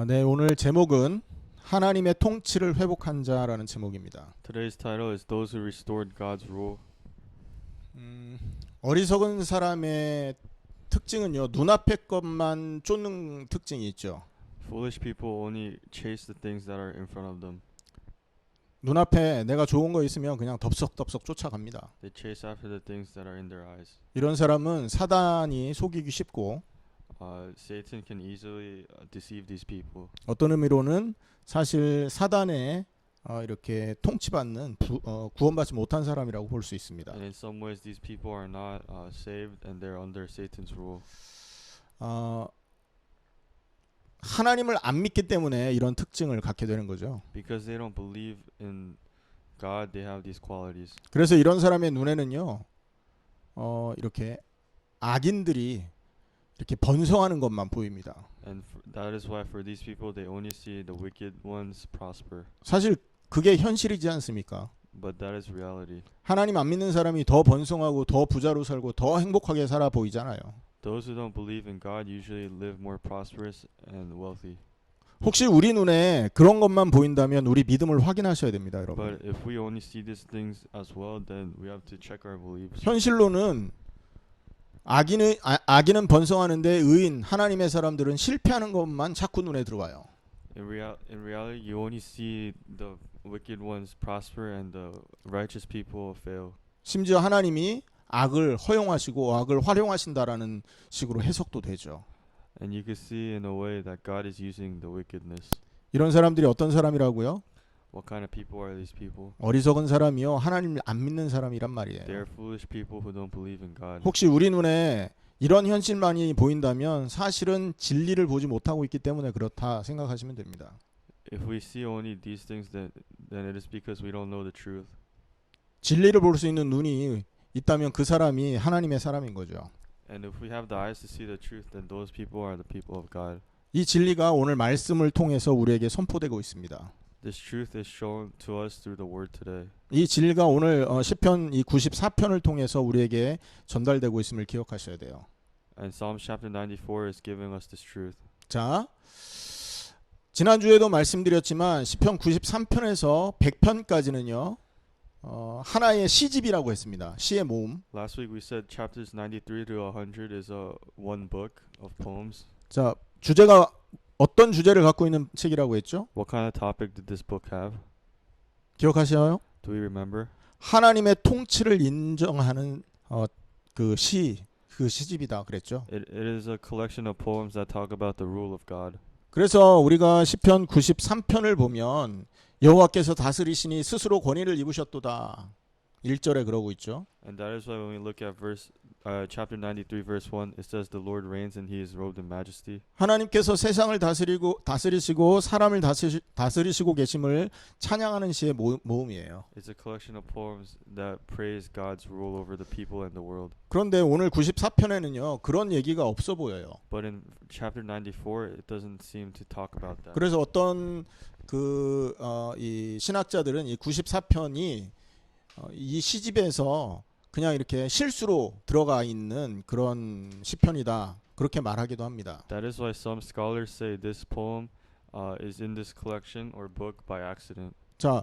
네, 오늘 제목은 하나님의 통치를 회복한 자라는 제목입니다. Today's title is Those Who Restored God's Rule. 어리석은 사람의 특징은요, 눈앞의 것만 쫓는 특징이 있죠. Foolish people only chase the things that are in front of them. 눈앞에 내가 좋은 거 있으면 그냥 덥석덥석 쫓아갑니다. They chase after the things that are in their eyes. 이런 사람은 사단이 속이기 쉽고 Satan can easily deceive these people. 어떤 의미로는 사실 사단에 이렇게 통치받는 구원받지 못한 사람이라고 볼 수 있습니다. And in some ways, these people are not saved and they're under Satan's rule. 하나님을 안 믿기 때문에 이런 특징을 갖게 되는 거죠. Because they don't believe in God, they have these qualities. 그래서 이런 사람의 눈에는요, 이렇게 악인들이 이렇게 번성하는 것만 보입니다. And that is why for these people, they only see the wicked ones prosper. 사실 그게 현실이지 않습니까? But that is reality. 하나님 안 믿는 사람이 더 번성하고 더 부자로 살고 더 행복하게 살아 보이잖아요. Those who don't believe in God usually live more prosperous and wealthy. 혹시 우리 눈에 그런 것만 보인다면 우리 믿음을 확인하셔야 됩니다, 여러분. But if we only see these things as well, then we have to check our beliefs. 현실로는 악인은 번성하는데 의인 하나님의 사람들은 실패하는 것만 자꾸 눈에 들어와요. In reality, you only see the wicked ones prosper and the righteous people fail. 심지어 하나님이 악을 허용하시고 악을 활용하신다라는 식으로 해석도 되죠. And you can see in a way that God is using the wickedness. 이런 사람들이 어떤 사람이라고요? What kind of people are these people? 어리석은 사람이요, 하나님을 안 믿는 사람이란 They 말이에요. are foolish people who don't believe in God. 혹시 우리 눈에 이런 현실만이 보인다면 사실은 진리를 보지 못하고 있기 때문에 그렇다 생각하시면 됩니다. If we see only these things, then it is because we don't know the truth. 진리를 볼 수 있는 눈이 있다면 그 사람이 하나님의 사람인 거죠. And if we have the eyes to see the truth, then those people are the people of God. 이 진리가 오늘 말씀을 통해서 우리에게 선포되고 있습니다. This truth is shown to us through the word today. 이 진리가 오늘 시편 이 94편을 통해서 우리에게 전달되고 있음을 기억하셔야 돼요. And Psalm chapter 94 is giving us this truth. 자, 지난주에도 말씀드렸지만 시편 93편에서 100편까지는요. 하나의 시집이라고 했습니다. 시의 모음. Last week we said chapters 93 to 100 is one book of poems. 자, 주제가 어떤 주제를 갖고 있는 책이라고 했죠? What kind of topic did this book have? 기억하시나요? Do we remember? 하나님의 통치를 인정하는 그 시집이다 그랬죠. It is a collection of poems that talk about the rule of God. 그래서 우리가 시편 93편을 보면 여호와께서 다스리시니 스스로 권위를 입으셨도다. 1절에 그러고 있죠. And that is why when we look at chapter 93 verse 1, it says the Lord reigns and he is robed in majesty. 하나님께서 세상을 다스리시고 사람을 다스리시고 계심을 찬양하는 시의 모음이에요. It's a collection of poems that praise God's rule over the people and the world. 그런데 오늘 94편에는요. 그런 얘기가 없어 보여요. But in chapter 94, it doesn't seem to talk about that. 그래서 어떤 이 신학자들은 이 94편이 이 시집에서 그냥 이렇게 실수로 들어가 있는 그런 시편이다. 그렇게 말하기도 합니다. That is why some scholars say this poem is in this collection or book by accident. 자,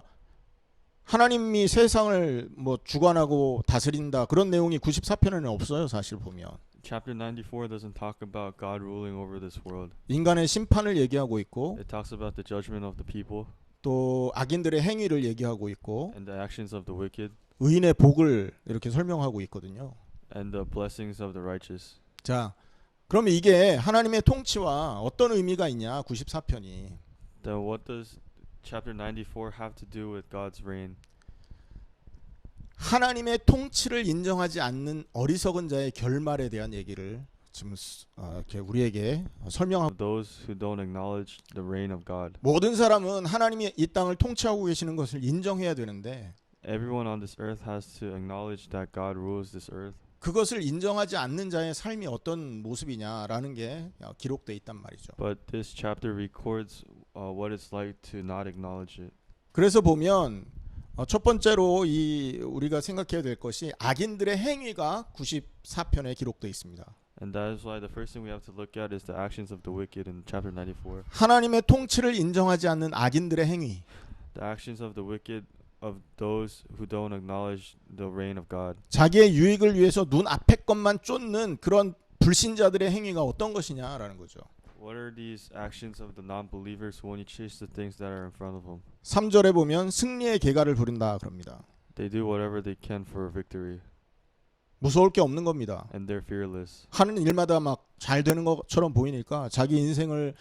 하나님이 세상을 뭐 주관하고 다스린다. 그런 내용이 94편에는 없어요. 사실 보면. Chapter 94 doesn't talk about God ruling over this world. 인간의 심판을 얘기하고 있고 It talks about the judgment of the people 또 악인들의 행위를 얘기하고 있고 and the actions of the wicked 의인의 복을 이렇게 설명하고 있거든요. and the blessings of the righteous. 자, 그러면 이게 하나님의 통치와 어떤 의미가 있냐? 94편이. Then what does chapter 94 have to do with God's reign? 하나님의 통치를 인정하지 않는 어리석은 자의 결말에 대한 얘기를 지금 이렇게 우리에게 설명하고. Those who don't acknowledge the reign of God. 모든 사람은 하나님이 이 땅을 통치하고 계시는 것을 인정해야 되는데 Everyone on this earth has to acknowledge that God rules this earth. 그것을 인정하지 않는 자의 삶이 어떤 모습이냐라는 게 기록돼 있단 말이죠. But this chapter records what it's like to not acknowledge it. 그래서 보면 첫 번째로 우리가 생각해야 될 것이 악인들의 행위가 94편에 기록돼 있습니다. And that is why the first thing we have to look at is the actions of the wicked in chapter 94. 하나님의 통치를 인정하지 않는 악인들의 행위. The actions of the wicked, of those who don't acknowledge the reign of God. 자기의 유익을 위해서 눈 앞에 것만 쫓는 그런 불신자들의 행위가 어떤 것이냐라는 거죠. What are these actions of the non-believers who only chase the things that are in front of them? 3절에 보면 승리의 계가를 부린다 그럽니다. They do whatever they can for victory, 무서울 게 없는 겁니다. and they're fearless. 하는 일마다 막 잘 되는 것처럼 보이니까 자기 인생을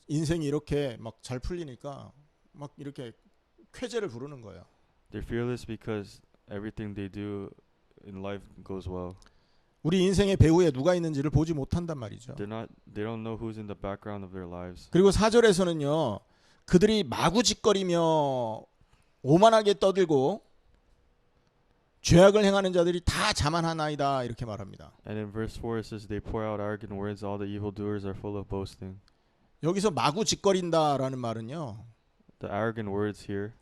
인생이 이렇게 막 잘 풀리니까 막 이렇게 쾌재를 부르는 거예요. They're fearless because everything they do in life goes well. 우리 인생의 배후에 누가 있는지를 보지 못한단 말이죠. They don't know who's in the background of their lives. 그리고 4절에서는요. 그들이 마구짓거리며 오만하게 떠들고 죄악을 행하는 자들이 다 자만하나이다 이렇게 말합니다. And in verse 4 it says they pour out arrogant words, all the evildoers are full of boasting. 여기서 마구짓거린다라는 말은요. The arrogant words here,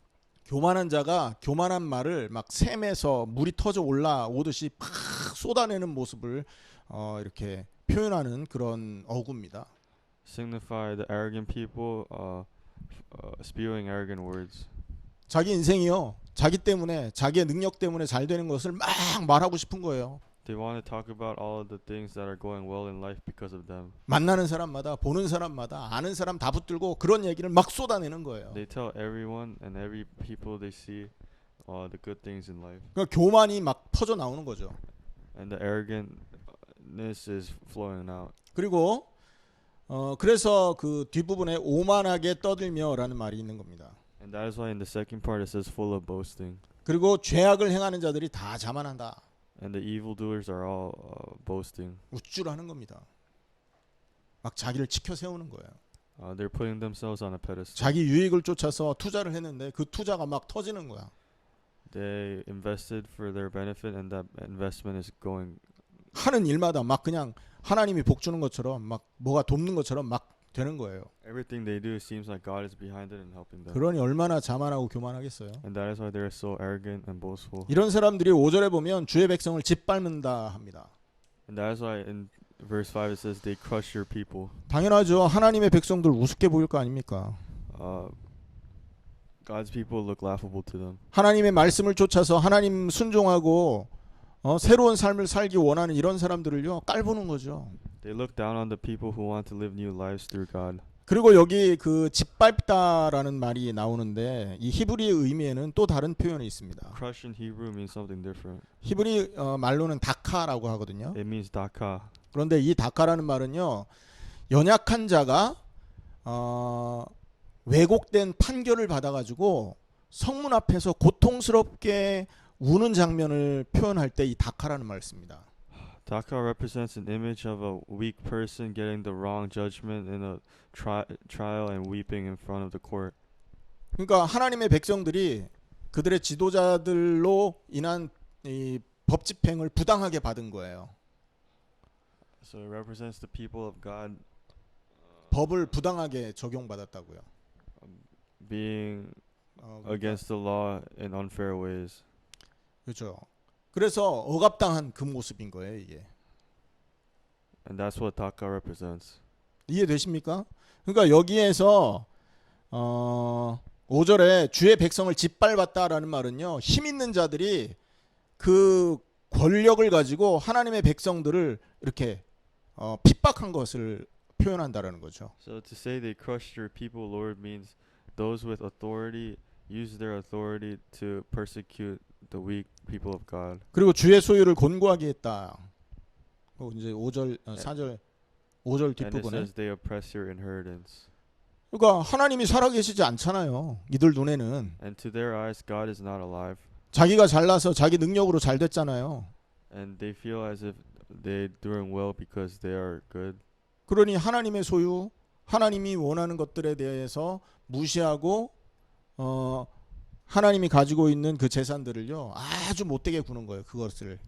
교만한 자가 교만한 말을 막 샘에서 물이 터져 올라오듯이 팍 쏟아내는 모습을 이렇게 표현하는 그런 어구입니다. signify the arrogant people spewing arrogant words. 자기 인생이요. 자기 때문에 자기의 능력 때문에 잘 되는 것을 막 말하고 싶은 거예요. They want to talk about all of the things that are going well in life because of them. 만나는 사람마다 보는 사람마다 아는 사람 다 붙들고 그런 얘기를 막 쏟아내는 거예요. They tell everyone and every people they see the good things in life. 그러니까 교만이 막 터져 나오는 거죠. And the arrogantness is flowing out. 그리고 그래서 그 뒷부분에 오만하게 떠들며라는 말이 있는 겁니다. And that is why in the second part it says full of boasting. 그리고 죄악을 행하는 자들이 다 자만한다. And the evildoers are all boasting. 우쭐하는 겁니다. 막 자기를 치켜 세우는 거예요. They're putting themselves on a pedestal. 자기 유익을 쫓아서 투자를 했는데 그 투자가 막 터지는 거야. They invested for their benefit and that investment is going. 하는 일마다 막 그냥 하나님이 복 주는 것처럼 막 뭐가 돕는 것처럼 막 되는 거예요. Everything they do seems like God is behind it and helping them. 그러니 얼마나 자만하고 교만하겠어요. And that is why they're so arrogant and boastful. 이런 사람들이 5절에 보면 주의 백성을 짓밟는다 합니다. And that is why in verse 5 it says they crush your people. 당연하죠. 하나님의 백성들 우습게 보일 거 아닙니까? God's people look laughable to them. 하나님의 말씀을 쫓아서 하나님 순종하고 새로운 삶을 살기 원하는 이런 사람들을요 깔보는 거죠. They look down on the people who want to live new lives through God. 그리고 여기 그 짓밟다라는 말이 나오는데 이 히브리의 의미에는 또 다른 표현이 있습니다. Crush in Hebrew means something different. 히브리 말로는 다카라고 하거든요. It means daka. 그런데 이 다카라는 말은요 연약한 자가 왜곡된 판결을 받아가지고 성문 앞에서 고통스럽게 우는 장면을 표현할 때 이 다카라는 말을 씁니다. Daka represents an image of a weak person getting the wrong judgment in a trial and weeping in front of the court. 그러니까 하나님의 백성들이 그들의 지도자들로 인한 이 법 집행을 부당하게 받은 거예요. So it represents the people of God 법을 부당하게 적용받았다고요. being against the law in unfair ways. 그렇죠. 그래서 억압당한 그 모습인 거예요, 이게. And that's what daka represents. 이해되십니까? 그러니까 여기에서 5절에 주의 백성을 짓밟았다라는 말은요. 힘 있는 자들이 그 권력을 가지고 하나님의 백성들을 이렇게 핍박한 것을 표현한다라는 거죠. So to say they crushed your people, Lord, means those with authority use their authority to persecute the weak people of God. 그리고 주의 소유를 곤고하게 했다. 이제 5절 4절 5절 And it 뒷부분에 says they oppress your inheritance. 그러니까 하나님이 살아계시지 않잖아요. 이들 눈에는 And to their eyes, God is not alive. 자기가 잘나서 자기 능력으로 잘 됐잖아요. And they feel as if they're doing well because they are good. 그러니 하나님의 소유, 하나님이 원하는 것들에 대해서 무시하고 하나님이 가지고 있는 그 재산들을요 아주 못되게 구는 거예요. 그것을.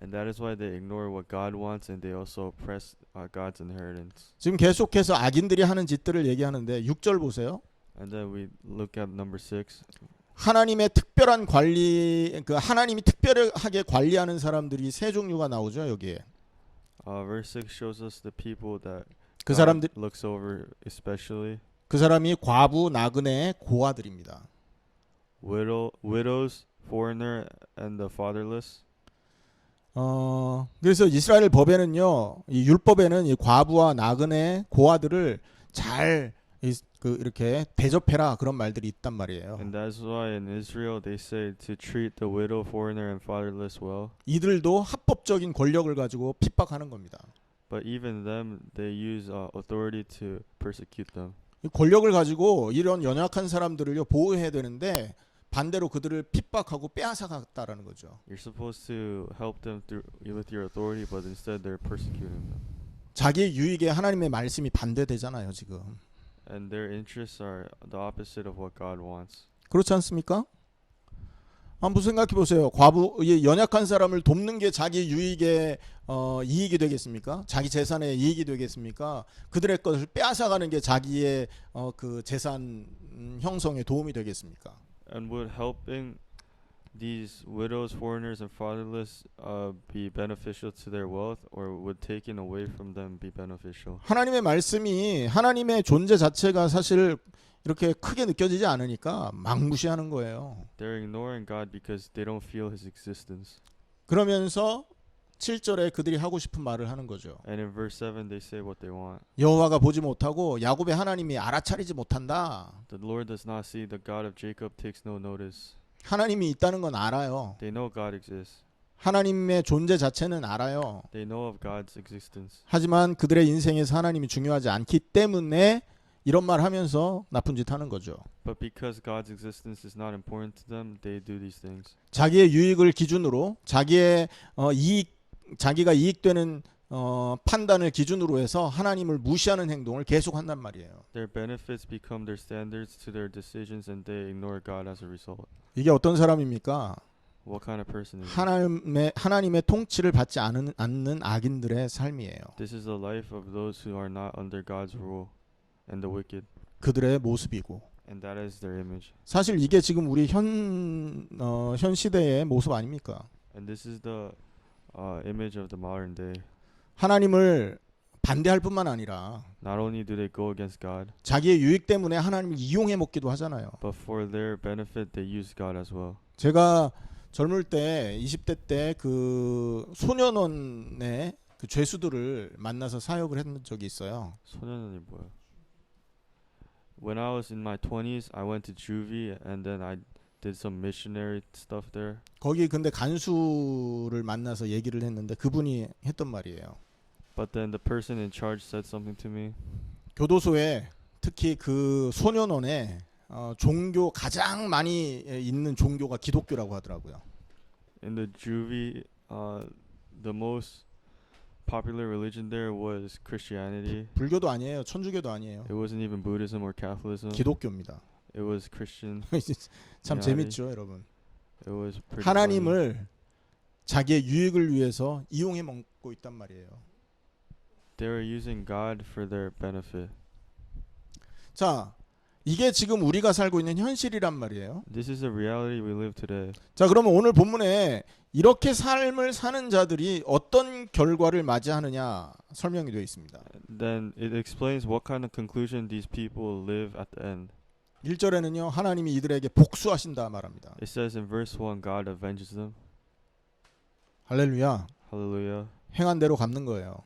And that is why they ignore what God wants and they also oppress God's inheritance. 지금 계속해서 악인들이 하는 짓들을 얘기하는데 6절 보세요. And then we look at number 6. 하나님의 특별한 관리, 그 하나님이 특별하게 관리하는 사람들이 세 종류가 나오죠 여기에. Verse 6 shows us the people that 그 God 사람들 looks over especially. 그 사람이 과부, 나그네, 고아들입니다. Widows, foreigner, and the fatherless. 그래서 이스라엘 법에는요, 이 율법에는 이 과부와 나그네, 고아들을 잘 이렇게 대접해라 그런 말들이 있단 말이에요. And that's why in Israel they say to treat the widow, foreigner, and fatherless well. 이들도 합법적인 권력을 가지고 핍박하는 겁니다. But even them, they use authority to persecute them. 이 권력을 가지고 이런 연약한 사람들을요 보호해야 되는데 반대로 그들을 핍박하고 빼앗아갔다라는 거죠. You're supposed to help them with your authority, but instead they're persecuting them. 자기 유익에 하나님의 말씀이 반대되잖아요 지금. And their interests are the opposite of what God wants. 그렇지 않습니까? 한번 생각해 보세요. 과부, 연약한 사람을 돕는 게 자기 유익에 이익이 되겠습니까? 자기 재산의 이익이 되겠습니까? 그들의 것을 빼앗아가는 게 자기의 그 재산 형성에 도움이 되겠습니까? And would helping these widows, foreigners, and fatherless be beneficial to their wealth, or would taking away from them be beneficial? 하나님의 말씀이 하나님의 존재 자체가 사실 이렇게 크게 느껴지지 않으니까 막 무시하는 거예요. They're ignoring God because they don't feel His existence. 그러면서 7절에 그들이 하고 싶은 말을 하는 거죠. And in verse 7 they say what they want. 여호와가 보지 못하고 야곱의 하나님이 알아차리지 못한다. The Lord does not see, the God of Jacob takes no notice. 하나님이 있다는 건 알아요. They know God exists. 하나님의 존재 자체는 알아요. They know of God's existence. 하지만 그들의 인생에서 하나님이 중요하지 않기 때문에 이런 말 하면서 나쁜 짓 하는 거죠. But because God's existence is not important to them, they do these things. 자기의 유익을 기준으로 자기의 자기가 이익되는 판단을 기준으로 해서 하나님을 무시하는 행동을 계속한단 말이에요. Their benefits become their standards to their decisions, and they ignore God as a result. 이게 어떤 사람입니까? What kind of person is it? 하나님의 통치를 받지 않는 악인들의 삶이에요. This is the life of those who are not under God's rule, and the wicked, 그들의 모습이고. and that is their image. 사실 이게 지금 우리 현 시대의 모습 아닙니까? And this is the image of the modern day. 하나님을 반대할 뿐만 아니라 Not only do they go against God, 자기의 유익 때문에 하나님을 이용해 먹기도 하잖아요. but for their benefit they use God as well. 제가 젊을 때 20대 때 그 소년원의 그 죄수들을 만나서 사역을 했던 적이 있어요. 소년원이 뭐야? When I was in my 20s, I went to juvie, and then I did some missionary stuff there. 거기 근데 간수를 만나서 얘기를 했는데 그분이 했던 말이에요. But then the person in charge said something to me. 교도소에 특히 그 소년원에 종교 가장 많이 있는 종교가 기독교라고 하더라고요. In the juvie, the most popular religion there was Christianity. 불교도 아니에요. 천주교도 아니에요. It wasn't even Buddhism or Catholicism. 기독교입니다. It was Christian. 참 재밌죠, 여러분. It was pretty funny. 하나님을 자기의 유익을 위해서 이용해 먹고 있단 말이에요. They were using God for their benefit. 자, 이게 지금 우리가 살고 있는 현실이란 말이에요. This is the reality we live today. 자, 그러면 오늘 본문에 이렇게 삶을 사는 자들이 어떤 결과를 맞이하느냐 설명이 되어 있습니다. Then it explains what kind of conclusion these people live at the end. 1절에는요. 하나님이 이들에게 복수하신다 말합니다. It says in verse 1, God avenges them. 할렐루야. Hallelujah. 행한 대로 갚는 거예요.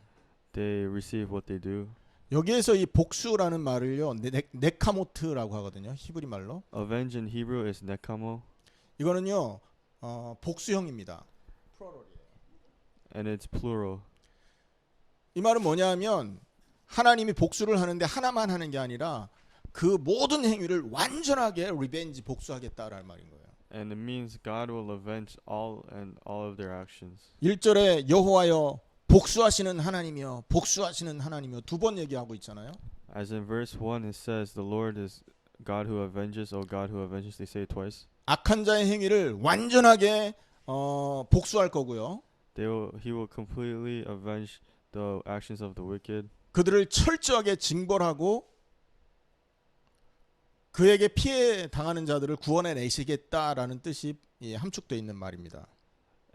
They receive what they do. 여기에서 이 복수라는 말을요. 네카모트라고 하거든요. 히브리 말로. Avenge in Hebrew is nekamo, 이거는요. 복수형입니다. and it's plural. 이 말은 뭐냐면 하나님이 복수를 하는데 하나만 하는 게 아니라 그 모든 행위를 완전하게 리벤지 복수하겠다라는 말인 거예요. And it means God will avenge all of their actions. 1절에 여호와여 복수하시는 하나님이여 복수하시는 하나님이여 두 번 얘기하고 있잖아요. As in verse 1 it says the Lord is God who avenges, O God who avenges. They say it twice. 악한 자의 행위를 완전하게 복수할 거고요. He will completely avenge the actions of the wicked. 그들을 철저하게 징벌하고 그에게 피해 당하는 자들을 구원해 내시겠다라는 뜻이 함축되어 있는 말입니다.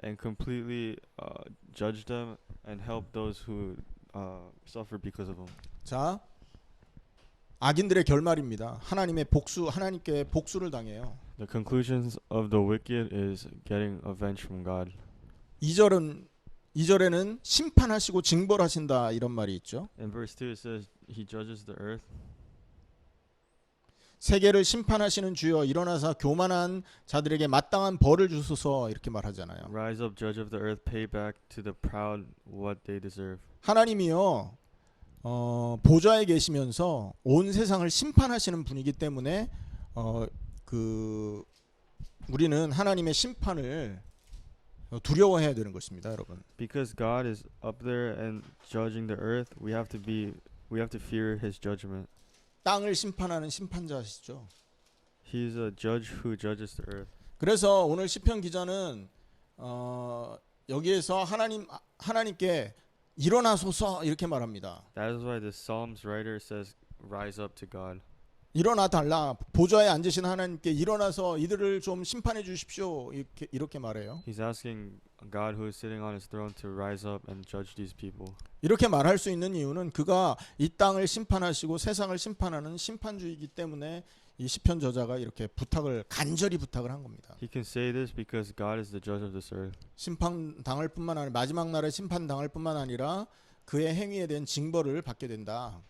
And completely judge them and help those who suffer because of them. 자, 악인들의 결말입니다. 하나님께 복수를 당해요. The conclusions of the wicked is getting avenged from God. 2절에는 심판하시고 징벌하신다 이런 말이 있죠. In verse 2 it says he judges the earth. 세계를 심판하시는 주여 일어나사 교만한 자들에게 마땅한 벌을 주소서 이렇게 말하잖아요. Rise up, judge of the earth, pay back to the proud what they deserve. 하나님이요 보좌에 계시면서 온 세상을 심판하시는 분이기 때문에 우리는 하나님의 심판을 두려워해야 되는 것입니다, 여러분. Because God is up there and judging the earth, we have to fear his judgment. 땅을 심판하는 심판자시죠. He is a judge who judges the earth. 그래서 오늘 시편 기자는 여기에서 하나님께 일어나소서 이렇게 말합니다. That is why the Psalms writer says rise up to God. 일어나 달라. 보좌에 앉으신 하나님께 일어나서 이들을 좀 심판해 주십시오. 이렇게 말해요. He's asking God who is sitting on his throne to rise up and judge these people. 이렇게 말할 수 있는 이유는 그가 이 땅을 심판하시고 세상을 심판하는 심판주이기 때문에 이 시편 저자가 이렇게 간절히 부탁을 한 겁니다. He can say this because God is the judge of this earth. 심판 당할 뿐만 아니라 마지막 날에 심판 당할 뿐만 아니라 그의 행위에 대한 징벌을 받게 된다.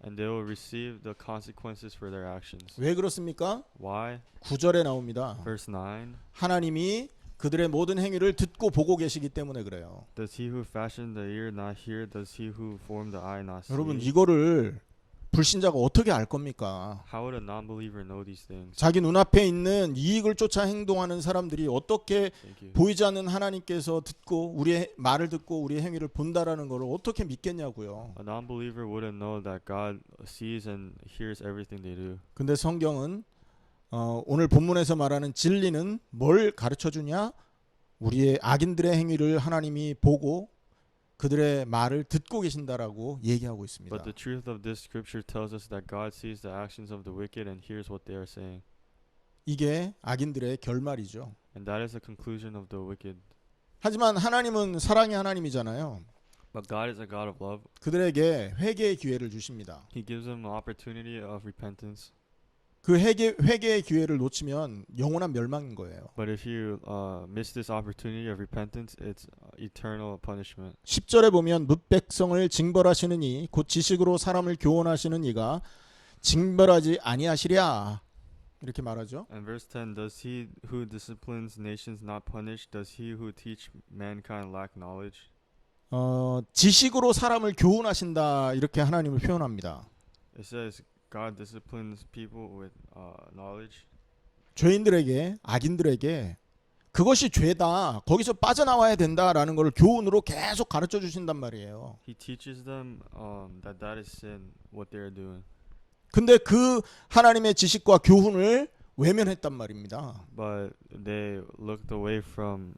And they will receive the consequences for their actions. 왜 그렇습니까? Why? 9절에 나옵니다. Verse 9. 하나님이 그들의 모든 행위를 듣고 보고 계시기 때문에 그래요. Does he who fashioned the ear not hear? Does he who formed the eye not see? 여러분 이거를 불신자가 어떻게 알 겁니까? How would a non-believer know these things? 자기 눈앞에 있는 이익을 쫓아 행동하는 사람들이 어떻게 Thank you. 보이지 않는 하나님께서 듣고 우리의 말을 듣고 우리의 행위를 본다라는 것을 어떻게 믿겠냐고요. A non-believer wouldn't know that God sees and hears everything they do. 근데 성경은 오늘 본문에서 말하는 진리는 뭘 가르쳐 주냐? 우리의 악인들의 행위를 하나님이 보고 그들의 말을 듣고 계신다라고 얘기하고 있습니다. But the truth of this scripture tells us that God sees the actions of the wicked and hears what they are saying. 이게 악인들의 결말이죠. And that is the conclusion of the wicked. 하지만 하나님은 사랑의 하나님이잖아요. But God is a God of love. 그들에게 회개의 기회를 주십니다. He gives them an opportunity of repentance. 그 회개의 기회를 놓치면 영원한 멸망인 거예요. But if you miss this opportunity of repentance, it's eternal punishment. 10절에 보면 뭇백성을 징벌하시느니 곧 지식으로 사람을 교훈하시는 이가 징벌하지 아니하시랴 이렇게 말하죠. And verse 10, does he who disciplines nations not punish? Does he who teach mankind lack knowledge? 지식으로 사람을 교훈하신다 이렇게 하나님을 표현합니다. It says God disciplines people with knowledge. 죄인들에게 악인들에게 그것이 죄다 거기서 빠져나와야 된다라는 걸 교훈으로 계속 가르쳐 주신단 말이에요. He teaches them that is sin, what they are doing. 근데 그 하나님의 지식과 교훈을 외면했단 말입니다. But they looked away from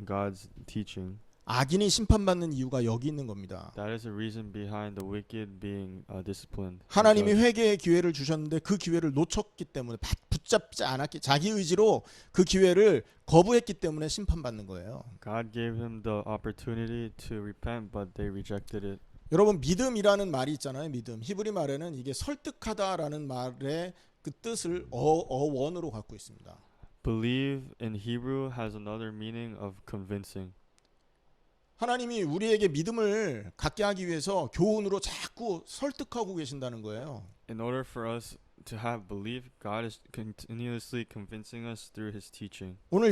God's teaching. 악인이 심판받는 이유가 여기 있는 겁니다. That is the reason behind the wicked being disciplined. 하나님이 회개의 기회를 주셨는데 그 기회를 놓쳤기 때문에 붙잡지 않았기 자기 의지로 그 기회를 거부했기 때문에 심판받는 거예요. God gave him the opportunity to repent, but they rejected it. 여러분 믿음이라는 말이 있잖아요. 믿음. 히브리 말에는 이게 설득하다라는 말의 그 뜻을 어원으로 갖고 있습니다. Believe in Hebrew has another meaning of convincing. 하나님이 우리에게 믿음을 갖게 하기 위해서 교훈으로 자꾸 설득하고 계신다는 거예요. In order for us to have belief, God is continuously convincing us through his teaching. 오늘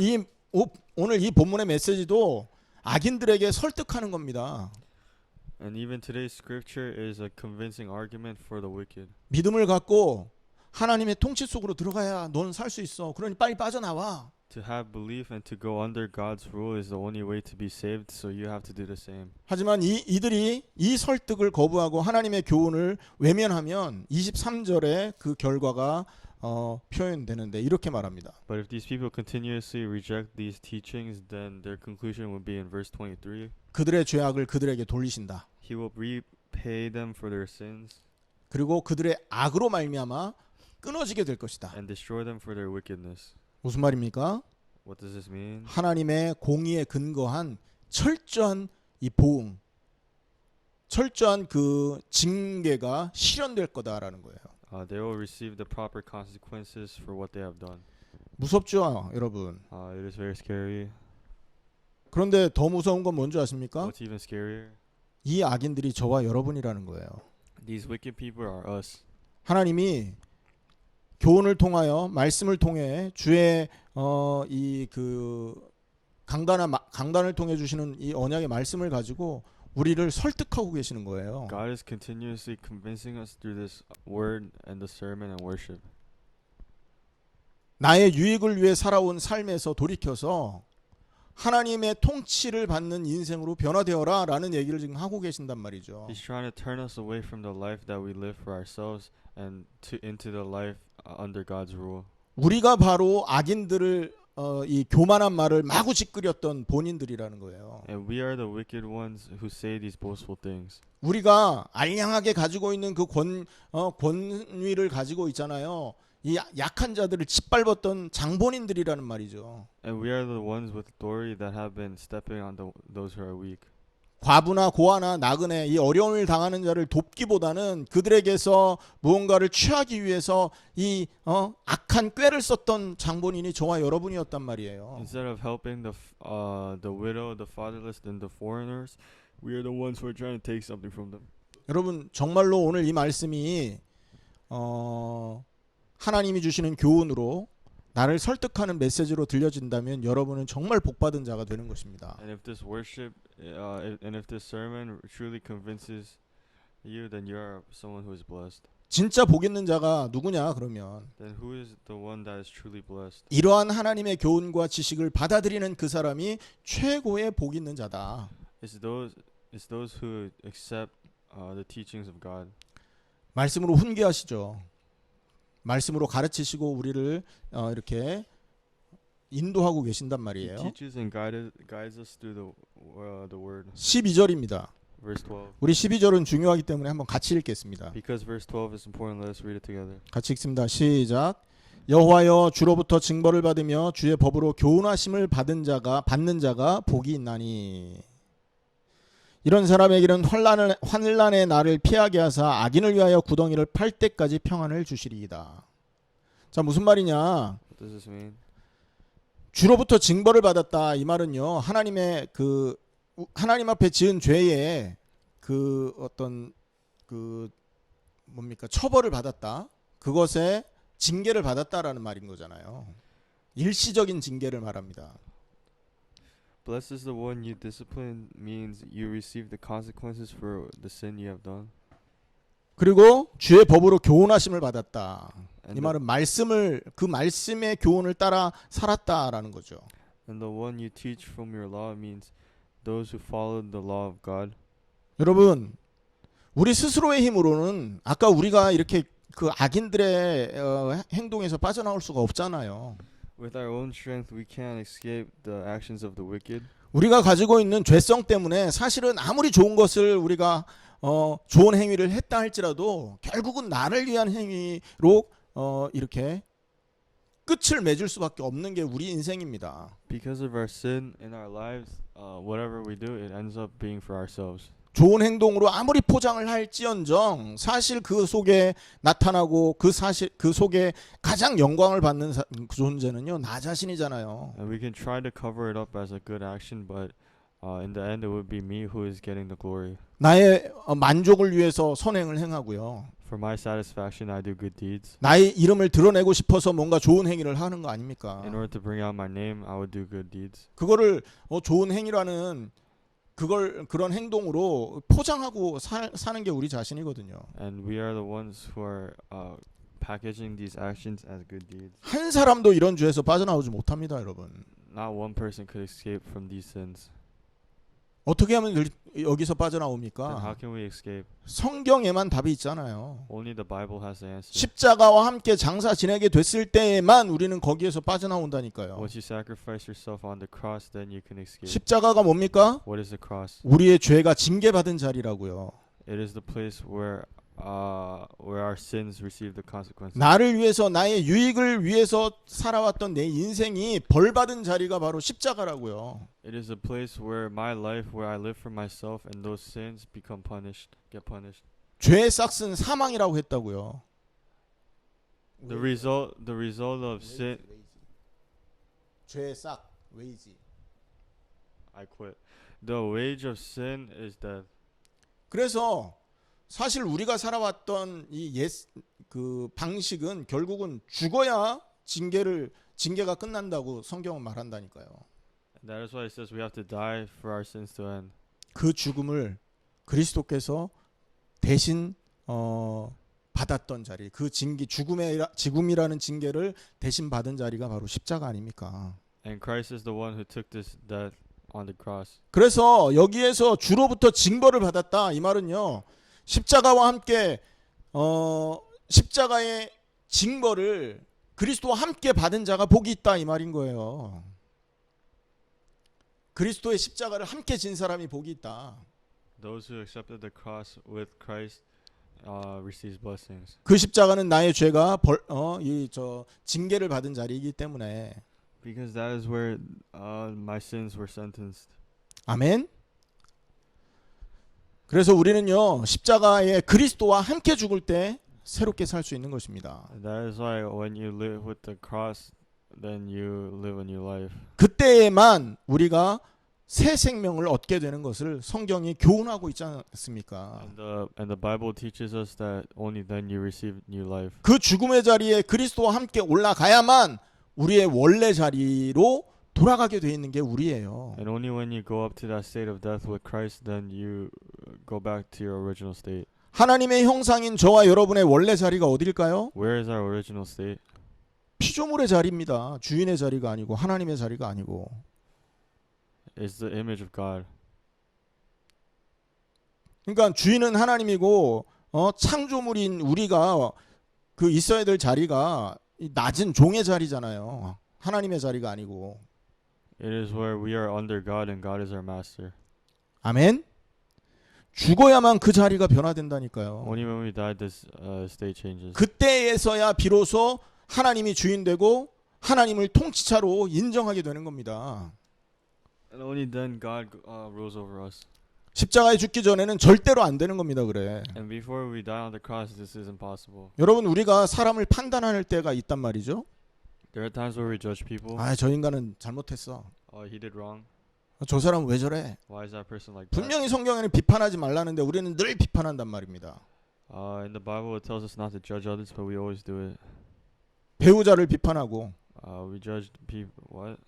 이 본문의 메시지도 악인들에게 설득하는 겁니다. And even today's scripture is a convincing argument for the wicked. 믿음을 갖고 하나님의 통치 속으로 들어가야 너는 살 수 있어. 그러니 빨리 빠져나와. To have belief and to go under God's rule is the only way to be saved, so you have to do the same. 하지만 이들이 이 설득을 거부하고 하나님의 교훈을 외면하면 23절에 그 결과가 표현되는데 이렇게 말합니다. But if these people continuously reject these teachings, then their conclusion will be in verse 23. 그들의 죄악을 그들에게 돌리신다. He will repay them for their sins 그리고 그들의 악으로 말미암아 끊어지게 될 것이다. and destroy them for their wickedness. 무슨 말입니까? What does this mean? 하나님의 공의에 근거한 철저한 이 보응, 철저한 그 징계가 실현될 거다라는 거예요. They will receive the proper consequences for what they have done. 무섭죠, 여러분. It is very scary. 그런데 더 무서운 건 뭔지 아십니까? What's even scarier? 이 악인들이 저와 여러분이라는 거예요. These wicked people are us. 하나님이 교훈을 통하여 말씀을 통해 주의 이 그 강단을 통해 주시는 이 언약의 말씀을 가지고 우리를 설득하고 계시는 거예요. God is continuously convincing us through this word and the sermon and worship. 나의 유익을 위해 살아온 삶에서 돌이켜서 하나님의 통치를 받는 인생으로 변화되어라 라는 얘기를 지금 하고 계신단 말이죠. He's trying to turn us away from the life that we live for ourselves and into the life under God's rule. 우리가 바로 악인들을 이 교만한 말을 마구 짓거렸던 본인들이라는 거예요. And we are the wicked ones who say these boastful things. 우리가 알량하게 가지고 있는 그 권위를 가지고 있잖아요. 이 약한 자들을 짓밟았던 장본인들이라는 말이죠. And we are the ones with authority that have been stepping on those who are weak. 과부나 고아나 나그네 이 어려움을 당하는 자를 돕기보다는 그들에게서 무언가를 취하기 위해서 이 악한 꾀를 썼던 장본인이 저와 여러분이었단 말이에요. Instead of helping the widow, the fatherless, and the foreigners, we are the ones who are trying to take something from them. 여러분 정말로 오늘 이 말씀이 하나님이 주시는 교훈으로 나를 설득하는 메시지로 들려진다면 여러분은 정말 복받은 자가 되는 것입니다. And if this worship, and if this sermon truly convinces you, then you are someone who is blessed. 진짜 복 있는 자가 누구냐 그러면 Then who is the one that is truly blessed? 이러한 하나님의 교훈과 지식을 받아들이는 그 사람이 최고의 복 있는 자다. It's those who accept the teachings of God. 말씀으로 훈계하시죠. 말씀으로 가르치시고 우리를 이렇게 인도하고 계신단 He 말이에요. teaches and guides us through the word. 12절입니다. Verse 12. 우리 12절은 중요하기 때문에 한번 같이 읽겠습니다. Because verse 12 is important, let us read it together. 같이 읽습니다. 시작. 여호와여 주로부터 징벌을 받으며 주의 법으로 교훈하심을 받는 자가 복이 있나니 이런 사람에게는 환난의 날을 피하게 하사 악인을 위하여 구덩이를 팔 때까지 평안을 주시리이다. 자, 무슨 말이냐? What does this mean? 주로부터 징벌을 받았다. 이 말은요. 하나님 앞에 지은 죄에 그 어떤 그 뭡니까? 처벌을 받았다. 그것에 징계를 받았다라는 말인 거잖아요. 일시적인 징계를 말합니다. Blessed is the one you discipline means you receive the consequences for the sin you have done. 그리고 주의 법으로 교훈하심을 받았다. 이 And 말은 그 말씀의 교훈을 따라 살았다라는 거죠. the one you teach from your law means those who followed the law of God. 여러분, 우리 스스로의 힘으로는 아까 우리가 이렇게 그 악인들의 행동에서 빠져나올 수가 없잖아요. With our own strength, we can't escape the actions of the wicked. 우리가 가지고 있는 죄성 때문에 사실은 아무리 좋은 것을 우리가 좋은 행위를 했다 할지라도 결국은 나를 위한 행위로 이렇게 끝을 맺을 수밖에 없는 게 우리 인생입니다. Because of our sin in our lives, whatever we do, it ends up being for ourselves. 좋은 행동으로 아무리 포장을 할지언정 사실 그 속에 나타나고 그 속에 가장 영광을 받는 그 존재는요 나 자신이잖아요. And we can try to cover it up as a good action, but in the end, it would be me who is getting the glory. 나의 만족을 위해서 선행을 행하고요. For my satisfaction, I do good deeds. 나의 이름을 드러내고 싶어서 뭔가 좋은 행위를 하는 거 아닙니까? In order to bring out my name, I would do good deeds. 그거를 좋은 행위라는 그런 행동으로 포장하고 사는 게 우리 자신이거든요. And we are the ones who are packaging these actions as good deeds. 한 사람도 이런 죄에서 빠져나오지 못합니다, 여러분. Not one person could escape from these sins. 어떻게 하면 여기서 Then 빠져나옵니까? how can we escape? 성경에만 답이 있잖아요. Only the Bible has the answer. 십자가와 함께 장사 지내게 됐을 때에만 우리는 거기에서 빠져나온다니까요. Once you sacrifice yourself on the cross, then you can escape. 십자가가 뭡니까? What is the cross? 우리의 죄가 징계받은 자리라고요. It is the place where our our sins receive the consequences. 나를 위해서 나의 유익을 위해서 살아왔던 내 인생이 벌받은 자리가 바로 십자가라고요. It is a place where my life, where I live for myself, and those sins become punished, get punished. 죄의 싹은 사망이라고 했다고요. The result of sin. 죄의 싹, 웨이지. I quit. The wage of sin is death. 그래서 사실 우리가 살아왔던 이 그 방식은 결국은 죽어야 징계가 끝난다고 성경은 말한다니까요. And that is why it says we have to die for our sins to end. 그 죽음을 그리스도께서 대신 받았던 자리, 그 죽음이라는 징계를 대신 받은 자리가 바로 십자가 아닙니까? And Christ is the one who took this death on the cross. 그래서 여기에서 주로부터 징벌을 받았다 이 말은요, 십자가와 함께 십자가의 징벌을 그리스도와 함께 받은 자가 복이 있다 이 말인 거예요. 그리스도의 십자가를 함께 진 사람이 복이 있다. Those who accepted the cross with Christ receives blessings. 그 십자가는 나의 죄가 징계를 받은 자리이기 때문에. Because that is where my sins were sentenced. 아멘. 그래서 우리는요, 십자가에 그리스도와 함께 죽을 때 새롭게 살 수 있는 것입니다. And that is why when you live with the cross, then you live a new life. 그때에만 우리가 새 생명을 얻게 되는 것을 성경이 교훈하고 있지 않습니까? And the Bible teaches us that only then you receive new life. 그 죽음의 자리에 그리스도와 함께 올라가야만 우리의 원래 자리로 돌아가게 돼 있는 게 우리예요. And only when you go up to that state of death with Christ, then you go back to your original state. 하나님의 형상인 저와 여러분의 원래 자리가 어딜까요? Where is our original state? 피조물의 자리입니다. 주인의 자리가 아니고 하나님의 자리가 아니고. It's the image of God. 그러니까 주인은 하나님이고 창조물인 우리가 그 있어야 될 자리가 낮은 종의 자리잖아요. 하나님의 자리가 아니고. It is where we are under God and God is our master. 아멘. 죽어야만 그 자리가 변화된다니까요. Only when we die, this state changes. 그때에서야 비로소 하나님이 주인 되고 하나님을 통치자로 인정하게 되는 겁니다. And only then God rules over us. 십자가에 죽기 전에는 절대로 안 되는 겁니다. 그래. And before we die on the cross, this is impossible. 여러분, 우리가 사람을 판단할 때가 있단 말이죠. There are times where we judge people. 아, 저 인간은 잘못했어. He did wrong. 저 사람은 왜 저래? Why is that person like that? 분명히 성경에는 비판하지 말라는데 우리는 늘 비판한단 말입니다. In the Bible, it tells us not to judge others, but we always do it. 배우자를 비판하고 We judge people. What?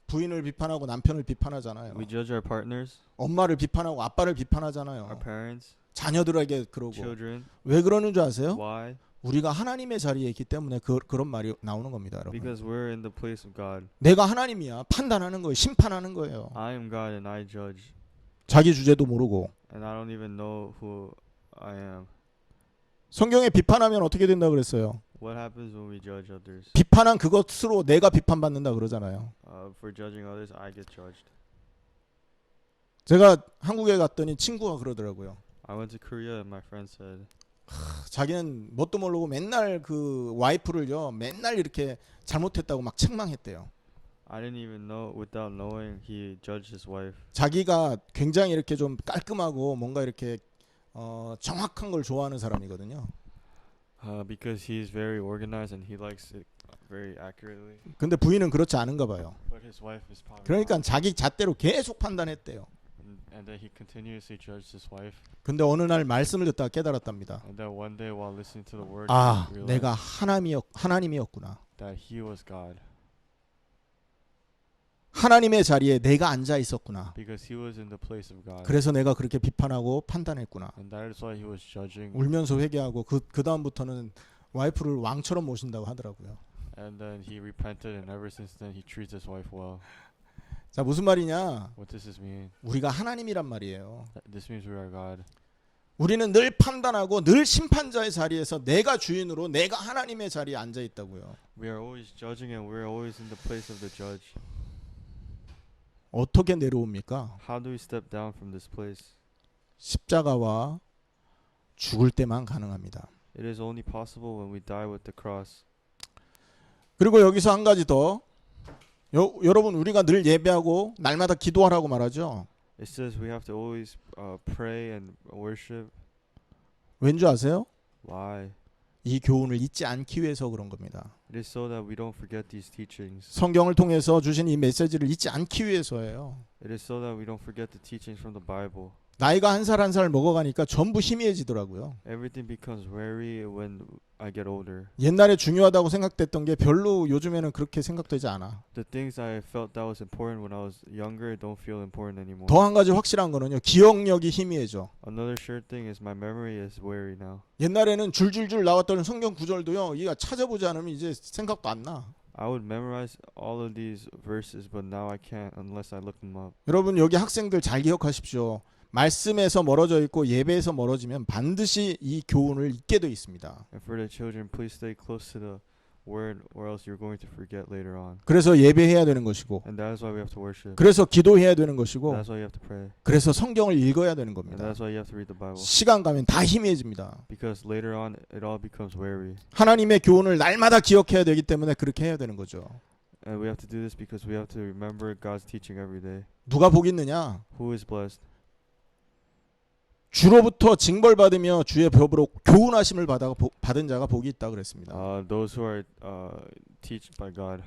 부인을 비판하고 남편을 비판하잖아요. We judge our partners, 엄마를 비판하고 아빠를 our 비판하잖아요. parents, 자녀들에게 그러고. children. 왜 그러는 줄 아세요? Why? 우리가 하나님의 자리에 있기 때문에 그런 말이 나오는 겁니다, 여러분. Because we're in the place of God. 내가 하나님이야. 판단하는 거예요. 심판하는 거예요. I am God and I judge. 자기 주제도 모르고. And I don't even know who I am. 성경에 비판하면 어떻게 된다 그랬어요? What happens when we judge others? 비판한 그것으로 내가 비판받는다 그러잖아요. For judging others, I get judged. 제가 한국에 갔더니 친구가 그러더라고요. I went to Korea and my friend said, 자기는 뭣도 모르고 맨날 그 와이프를요, 맨날 이렇게 잘못했다고 막 책망했대요. I didn't even know, without knowing, he judged his wife. 자기가 굉장히 이렇게 좀 깔끔하고 뭔가 이렇게 정확한 걸 좋아하는 사람이거든요. Because he's very organized and he likes it very accurately. 근데 부인은 그렇지 않은가 봐요. But his wife is probably 그러니까 wrong. 자기 잣대로 계속 판단했대요. And then he continuously judged his wife. 근데 어느 날 말씀을 듣다가 깨달았답니다. And then one day while listening to the word, 아, he 내가 realized 하나님이었구나. that he was God. 하나님의 자리에 내가 앉아 있었구나. Because he was in the place of God. 그래서 내가 그렇게 비판하고 판단했구나. And that is why he was judging. 울면서 회개하고 그 다음부터는 와이프를 왕처럼 모신다고 하더라고요. And then he repented, and ever since then he treats his wife well. 자, 무슨 말이냐? What does this mean? 우리가 하나님이란 말이에요. This means we are God. 우리는 늘 판단하고 늘 심판자의 자리에서 내가 주인으로 내가 하나님의 자리에 앉아 있다고요. We are always judging, and we are always in the place of the judge. 어떻게 내려옵니까? How do we step down from this place? 십자가와 죽을 때만 가능합니다. It is only possible when we die with the cross. 그리고 여기서 한 가지 더. 여러분 우리가 늘 예배하고 날마다 기도하라고 말하죠. It says we have to always pray and worship. 왠지 아세요? Why? 이 교훈을 잊지 않기 위해서 그런 겁니다. It is so that we don't forget these teachings. 성경을 통해서 주신 이 메시지를 잊지 않기 위해서예요. It is so that we don't forget the teachings from the Bible. 나이가 한 살 한 살 먹어가니까 전부 희미해지더라고요. Everything becomes weary when I get older. 옛날에 중요하다고 생각됐던 게 별로 요즘에는 그렇게 생각되지 않아. The things I felt that was important when I was younger don't feel important anymore. 더 한 가지 확실한 거는요. 기억력이 희미해져. Another sure thing is my memory is weary now. 옛날에는 줄줄줄 나왔던 성경 구절도요. 이가 찾아보지 않으면 이제 생각도 안 나. I would memorize all of these verses, but now I can't unless I look them up. 여러분 여기 학생들 잘 기억하십시오. 말씀에서 멀어져 있고 예배에서 멀어지면 반드시 이 교훈을 잊게 돼 있습니다. And for the children, please stay close to the word, or else you're going to forget later on. 그래서 예배해야 되는 것이고, And that is why we have to worship. 그래서 기도해야 되는 것이고, That's why you have to pray. 그래서 성경을 읽어야 되는 And 겁니다. that's why you have to read the Bible. 시간 가면 다 희미해집니다. Because later on, it all becomes weary. 하나님의 교훈을 날마다 기억해야 되기 때문에 그렇게 해야 되는 거죠. And we have to do this because we have to remember God's teaching every day. 누가 복 있느냐? Who is blessed? 주로부터 징벌받으며 주의 법으로 교훈하심을 받은 자가 복이 있다 그랬습니다. Those who are taught by God.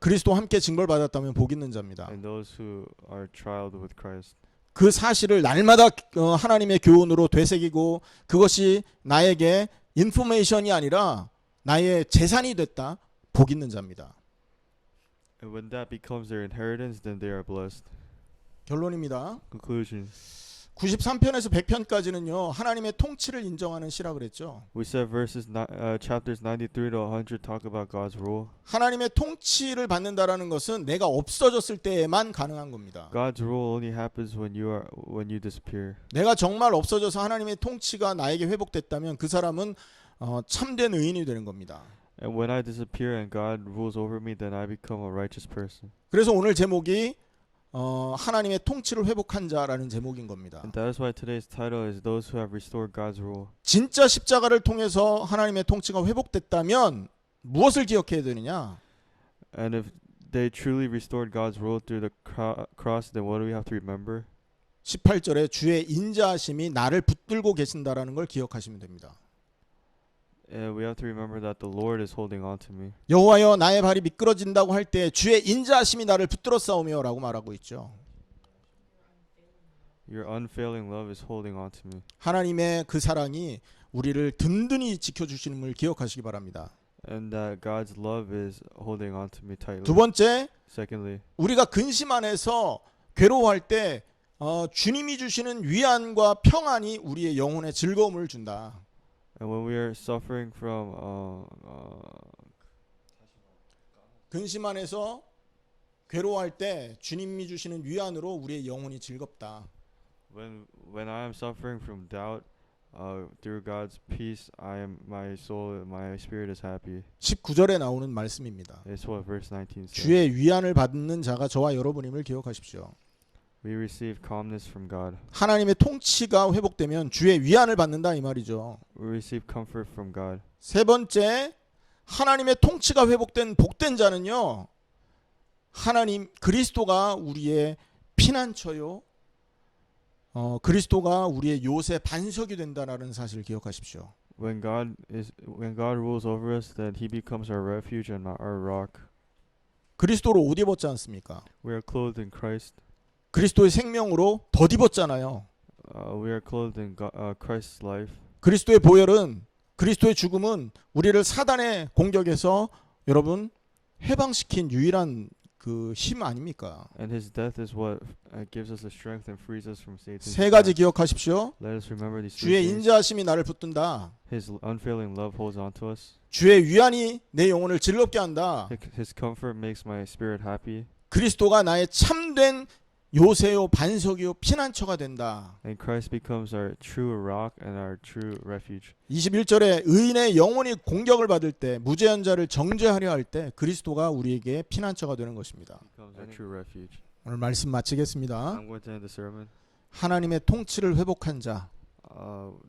그리스도 함께 징벌받았다면 복 있는 자입니다. And those who are trialed with Christ. 그 사실을 날마다 하나님의 교훈으로 되새기고 그것이 나에게 인포메이션이 아니라 나의 재산이 됐다. 복 있는 자입니다. And when that becomes their inheritance, then they are blessed. 결론입니다. Conclusion. 93편에서 100편까지는요. 하나님의 통치를 인정하는 시라 그랬죠. We said chapters 93 to 100 talk about God's rule. 하나님의 통치를 받는다라는 것은 내가 없어졌을 때에만 가능한 겁니다. God's rule only happens when you disappear. 내가 정말 없어져서 하나님의 통치가 나에게 회복됐다면 그 사람은 참된 의인이 되는 겁니다. And when I disappear and God rules over me, then I become a righteous person. 그래서 오늘 제목이 하나님의 통치를 회복한 자라는 제목인 겁니다. And that is why today's title is Those Who Have Restored God's Rule. 진짜 십자가를 통해서 하나님의 통치가 회복됐다면 무엇을 기억해야 되느냐? And if they truly restored God's rule through the cross, then what do we have to remember? 18절에 주의 인자하심이 나를 붙들고 계신다라는 걸 기억하시면 됩니다. And we have to remember that the Lord is holding on to me. 여호와여 나의 발이 미끄러진다고 할 때 주의 인자하심이 나를 붙들어 싸우며라고 말하고 있죠. Your unfailing love is holding on to me. 하나님의 그 사랑이 우리를 든든히 지켜주시는 걸 기억하시기 바랍니다. And that God's love is holding on to me tightly. 두 번째, Secondly, 우리가 근심 안에서 괴로워할 때 주님이 주시는 위안과 평안이 우리의 영혼에 즐거움을 준다. and when we are suffering from 근심 안에서 괴로워할 때 주님이 주시는 위안으로 우리의 영혼이 즐겁다. when I am suffering from doubt, through God's peace, my soul, my spirit is happy. 19절에 나오는 말씀입니다. It's what verse 19 says. 주의 위안을 받는 자가 저와 여러분임을 기억하십시오. We receive calmness from God. 하나님의 통치가 회복되면 주의 위안을 받는다 이 말이죠. We receive comfort from God. 세 번째, 하나님의 통치가 회복된 복된 자는요. 하나님 그리스도가 우리의 피난처요. 그리스도가 우리의 요새 반석이 된다라는 사실을 기억하십시오. When God rules over us, then He becomes our refuge and our rock. 그리스도로 옷 입었지 않습니까? We are clothed in Christ. 그리스도의 생명으로 덧입었잖아요. We are clothed in Christ's life. 그리스도의 보혈은 그리스도의 죽음은 우리를 사단의 공격에서 여러분 해방시킨 유일한 그 힘 아닙니까? And His death is what gives us the strength and frees us from Satan's 세 가지 attack. 기억하십시오. Let us remember these 주의 three things. 인자하심이 나를 붙든다. His unfailing love holds on to us. 주의 위안이 내 영혼을 즐겁게 한다. His comfort makes my spirit happy. 그리스도가 나의 참된 요새요 반석이요 피난처가 된다. And Christ becomes our true rock and our true refuge. 21절에 의인의 영혼이 공격을 받을 때 무죄한 자를 정죄하려 할 때 그리스도가 우리에게 피난처가 되는 것입니다. Becomes our true refuge. 오늘 말씀 마치겠습니다. I'm going to end the sermon. 하나님의 통치를 회복한 자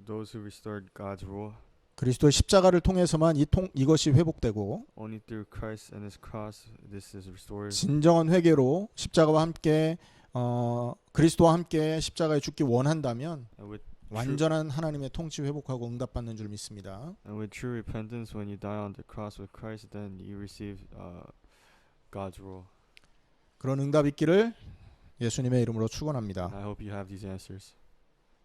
those who restored God's rule. 그리스도의 십자가를 통해서만 이것이 회복되고 Only through Christ and His cross this is restored. 진정한 회개로 십자가와 함께 그리스도와 함께 십자가에 죽기 원한다면 And with 완전한 하나님의 통치 회복하고 응답받는 줄 믿습니다. And with true repentance, when you die on the cross with Christ, then you receive God's rule. 그런 응답 있기를 예수님의 이름으로 축원합니다. I hope you have these answers.